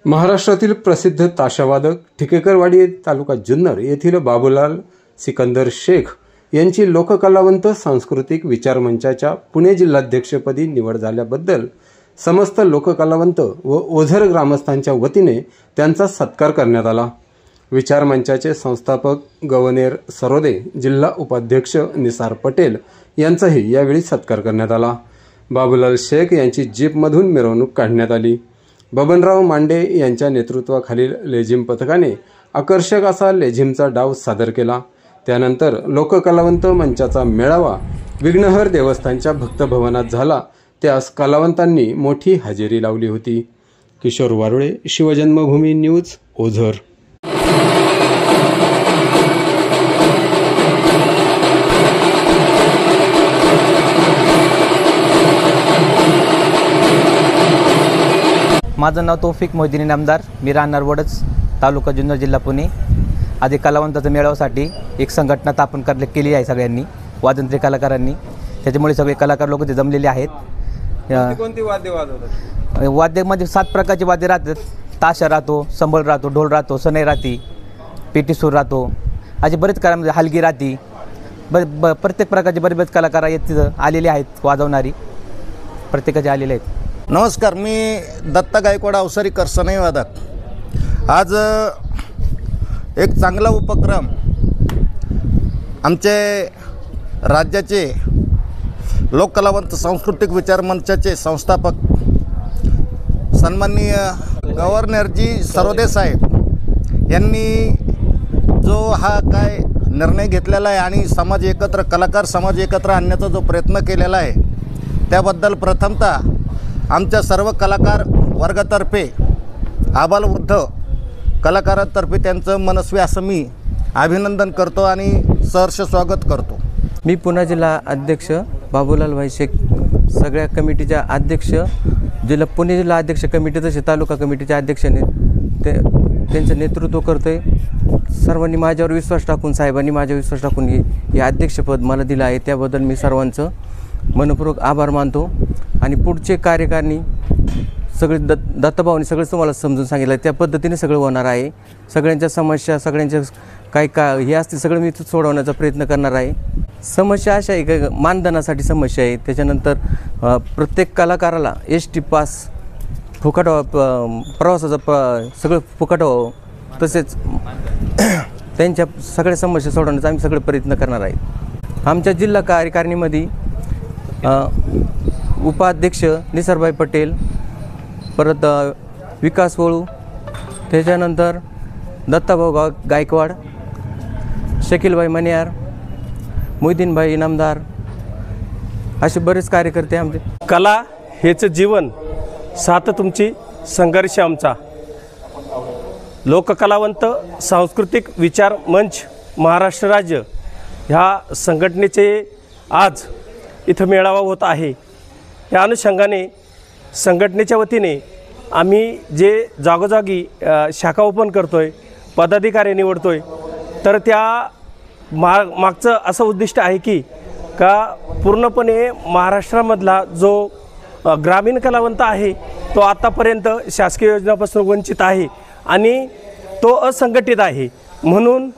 महाराष्ट्रातील प्रसिद्ध ताशावादक ठिकेकरवाडी तालुका जुन्नर येथील बाबूलाल सिकंदर शेख यांची लोककलावंत सांस्कृतिक विचार मंचाच्या पुणे जिल्हाध्यक्षपदी निवड झाल्याबद्दल समस्त लोककलावंत व ओझर ग्रामस्थांच्या वतीने त्यांचा सत्कार करण्यात आला। विचार मंचाचे संस्थापक गवनेर सरोदे, जिल्हा उपाध्यक्ष निसार पटेल यांचाही यावेळी सत्कार करण्यात आला। बाबूलाल शेख यांची जीपमधून मिरवणूक काढण्यात आली। बबनराव मांडे यांच्या नेतृत्वाखालील लेझिम पथकाने आकर्षक असा लेझिमचा डाव सादर केला। त्यानंतर लोककलावंत मंचाचा मेळावा विघ्नहर देवस्थानच्या भक्तभवनात झाला। त्यास कलावंतांनी मोठी हजेरी लावली होती। किशोर वारुळे, शिवजन्मभूमी न्यूज, ओझर। माझं नाव तौफिक मोहिदीन इनामदार, मी राहणार वडच, तालुका जुन्नर, जिल्हा पुणे। आधी कलावंताच्या मेळाव्यासाठी एक संघटना स्थापन केली आहे सगळ्यांनी, वादनत्री कलाकारांनी। त्याच्यामुळे सगळे कलाकार लोक ते जमलेले आहेत। कोणती वाद्य वाजवतात? वाद्यामध्ये 7 प्रकारचे वाद्य राहतात। ताशा राहतो, संबळ राहतो, ढोल राहतो, सनई राहती, पेटी सूर राहतो, असे बरेच कलामध्ये हलगी राहती। प्रत्येक प्रकारचे बरेच कलाकार आहेत तिथं आलेले आहेत, वाजवणारी प्रत्येकाचे आलेले आहेत। नमस्कार, मी दत्ता गायकवाड, अवसरी करसनई वादक। आज एक चांगला उपक्रम आमचे राज्याचे लोककलावंत सांस्कृतिक विचार मंचाचे संस्थापक सन्माननीय गव्हर्नरजी सरोदे साहेब यांनी जो हा काय निर्णय घेतलेला आहे आणि कलाकार समाज एकत्र आणण्याचा जो प्रयत्न केलेला आहे, त्याबद्दल प्रथमतः आमच्या सर्व कलाकार वर्गातर्फे आबालवृद्ध कलाकारांतर्फे त्यांचं मनस्वी असं मी अभिनंदन करतो आणि सहर्ष स्वागत करतो। मी पुणे जिल्हा अध्यक्ष बाबूलाल भाई शेख, सगळ्या कमिटीच्या अध्यक्ष, पुणे जिल्हा अध्यक्ष कमिटी तसे तालुका कमिटीच्या अध्यक्षाने त्यांचं नेतृत्व करतो आहे। सर्वांनी माझ्यावर विश्वास टाकून, साहेबांनी माझ्यावर विश्वास टाकून हे अध्यक्षपद मला दिलं आहे, त्याबद्दल मी सर्वांचं मनपूर्वक आभार मानतो। आणि पुढचे कार्यकारिणी सगळे दत्तभाऊने सगळं तुम्हाला समजून सांगितलं आहे, त्या पद्धतीने सगळं होणार आहे। सगळ्यांच्या समस्या, सगळ्यांच्या काय हे असते सगळं मी सोडवण्याचा प्रयत्न करणार आहे। समस्या अशा आहे की मानधनासाठी समस्या आहे, त्याच्यानंतर प्रत्येक कलाकाराला ST पास फुकट व्हावं, प्रवासाचं सगळं फुकट व्हावं, तसेच त्यांच्या सगळ्या समस्या सोडवण्याचा आम्ही सगळे प्रयत्न करणार आहे। आमच्या जिल्हा कार्यकारिणीमध्ये उपाध्यक्ष निसारभाई पटेल, परत विकास वळू, त्याच्यानंतर दत्ताभाऊ गायकवाड, शकीलभाई मनियार, मोहिदीनभाई इनामदार, असे बरेच कार्यकर्ते आमचे। कला हेच जीवन, साथ तुमची संघर्ष आमचा। लोककलावंत सांस्कृतिक विचार मंच महाराष्ट्र राज्य ह्या संघटनेचे आज इथं मेळावा होत आहे। या अनुषंगाने संघटनेच्या वतीने आम्ही जे जागोजागी शाखा ओपन करतोय, पदाधिकारी निवडतोय, तर त्या मागचं असं उद्दिष्ट आहे की पूर्णपणे महाराष्ट्रामधला जो ग्रामीण कलावंत आहे तो आतापर्यंत शासकीय योजनापासून वंचित आहे आणि तो असंघटित आहे। म्हणून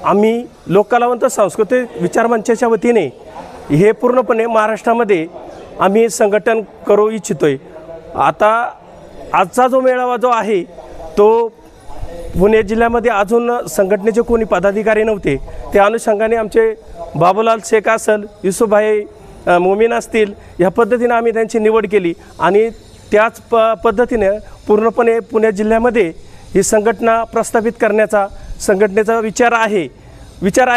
आम्ही लोककलावंत सांस्कृतिक विचार मंचाच्या वतीने हे पूर्णपणे महाराष्ट्रामध्ये आम्ही संघटन करू इच्छितोय। आता आजचा जो मेळावा जो आहे तो पुणे जिल्ह्यामध्ये अजून संघटनेचे कोणी पदाधिकारी नव्हते, त्या अनुषंगाने आमचे बाबूलाल शेख असेल, युसुफभाई मोमीन असतील, या पद्धतीने आम्ही त्यांची निवड केली आणि त्याच पद्धतीने पूर्णपणे पुणे जिल्ह्यामध्ये ही संघटना प्रस्थापित करण्याचा संघटनेचा विचार आहे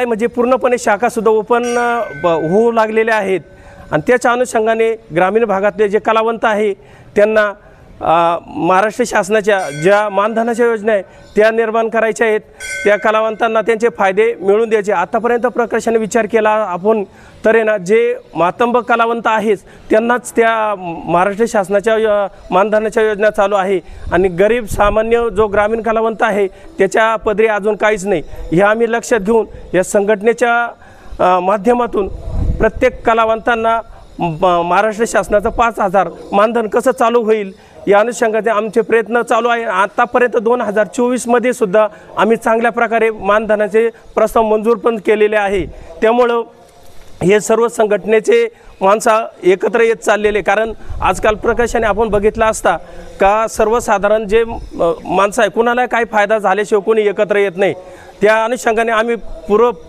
म्हणजे पूर्णपणे शाखासुद्धा ओपन होऊ लागलेल्या आहेत। आणि त्याच्या अनुषंगाने ग्रामीण भागातले जे कलावंत आहे त्यांना महाराष्ट्र शासनाच्या ज्या मानधनाच्या योजना आहे त्या निर्माण करायच्या आहेत, त्या कलावंतांना त्यांचे फायदे मिळवून द्यायचे। आतापर्यंत प्रकर्षाने विचार केला आपण तर आहे ना, जे मातंब कलावंत आहेत त्यांनाच त्या महाराष्ट्र शासनाच्या मानधनाच्या योजना चालू आहे आणि गरीब सामान्य जो ग्रामीण कलावंत आहे त्याच्या पदरी अजून काहीच नाही। हे आम्ही लक्षात घेऊन या संघटनेच्या माध्यमातून प्रत्येक कलावंतांना महाराष्ट्र शासनाचं 5,000 मानधन कसं चालू होईल या अनुषंगाने आमचे प्रयत्न चालू आहे। आतापर्यंत 2024मध्ये सुद्धा आम्ही चांगल्या प्रकारे मानधनाचे प्रस्ताव मंजूर पण केलेले आहे। त्यामुळं हे सर्व संघटनेचे माणसं एकत्र येत चाललेले, कारण आजकाल प्रकाशाने आपण बघितला असता का सर्वसाधारण जे माणसं आहे कुणाला काही फायदा झाल्याशिवाय कोणी एकत्र येत नाही। त्या अनुषंगाने आम्ही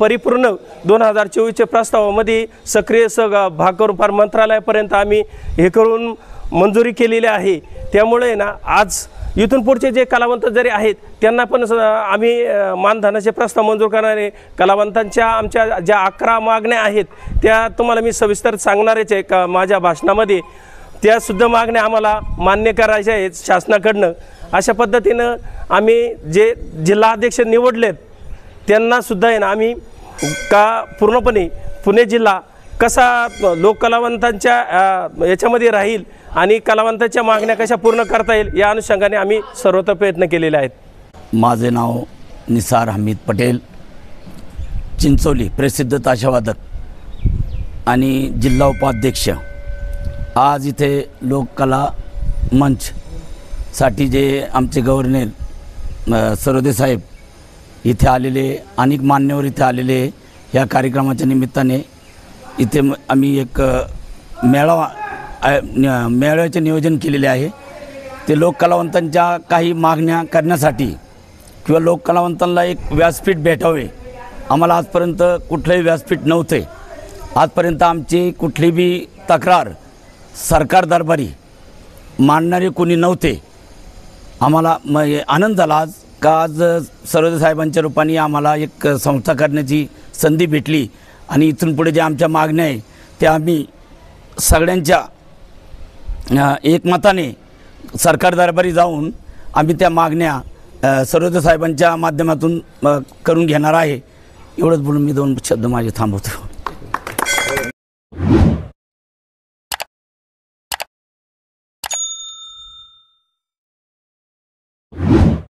परिपूर्ण 2024च्या प्रस्तावामध्ये सक्रिय भाग करून फार मंत्रालयापर्यंत आम्ही हे करून मंजुरी केलेली आहे। त्यामुळे ना आज इथून पुढचे जे कलावंत जरी आहेत त्यांना पण आम्ही मानधनाचे प्रस्ताव मंजूर करणारे कलावंतांच्या आमच्या ज्या 11 मागण्या आहेत त्या तुम्हाला मी सविस्तर सांगणारच आहे का माझ्या भाषणामध्ये। त्यासुद्धा मागण्या आम्हाला मान्य करायच्या आहेत शासनाकडनं। अशा पद्धतीनं आम्ही जे जिल्हाध्यक्ष निवडलेत त्यांनासुद्धा आहे ना आम्ही का पूर्णपणे पुणे जिल्हा कसा लोककलावंतांच्या याच्यामध्ये राहील आणि कलावंतांच्या मागण्या कशा पूर्ण करता येईल या अनुषंगाने आम्ही सर्वत्र प्रयत्न केलेले आहेत। माझे नाव निसार हमीद पटेल, चिंचोली प्रसिद्ध ताशावादक आणि जिल्हा उपाध्यक्ष। आज इथे लोककला मंचसाठी जे आमचे गव्हर्नर सरोदे साहेब इथे आलेले, अनेक मान्यवर इथे आलेले, या कार्यक्रमाच्या निमित्ताने इथे आम्ही एक मेळाव्याचे नियोजन केलेले आहे। ते लोककलावंतांच्या काही मागण्या करण्यासाठी किंवा लोककलावंतांना एक व्यासपीठ भेटावे। आम्हाला आजपर्यंत कुठलेही व्यासपीठ नव्हते। आजपर्यंत आमची कुठली बी तक्रार सरकार दरबारी मांडणारे कोणी नव्हते। आम्हाला आनंद झाला आज का आज सरोदे साहेबांच्या रूपाने आम्हाला एक संस्था करण्याची संधी भेटली आणि इथून पुढे जे आमच्या मागण्या आहे त्या आम्ही सगळ्यांच्या एकमताने सरकार दरबारी जाऊन आम्ही त्या मागण्या सरोदे साहेबांच्या माध्यमातून करून घेणार आहे। एवढंच बोलून मी 2 शब्द माझे थांबवतो।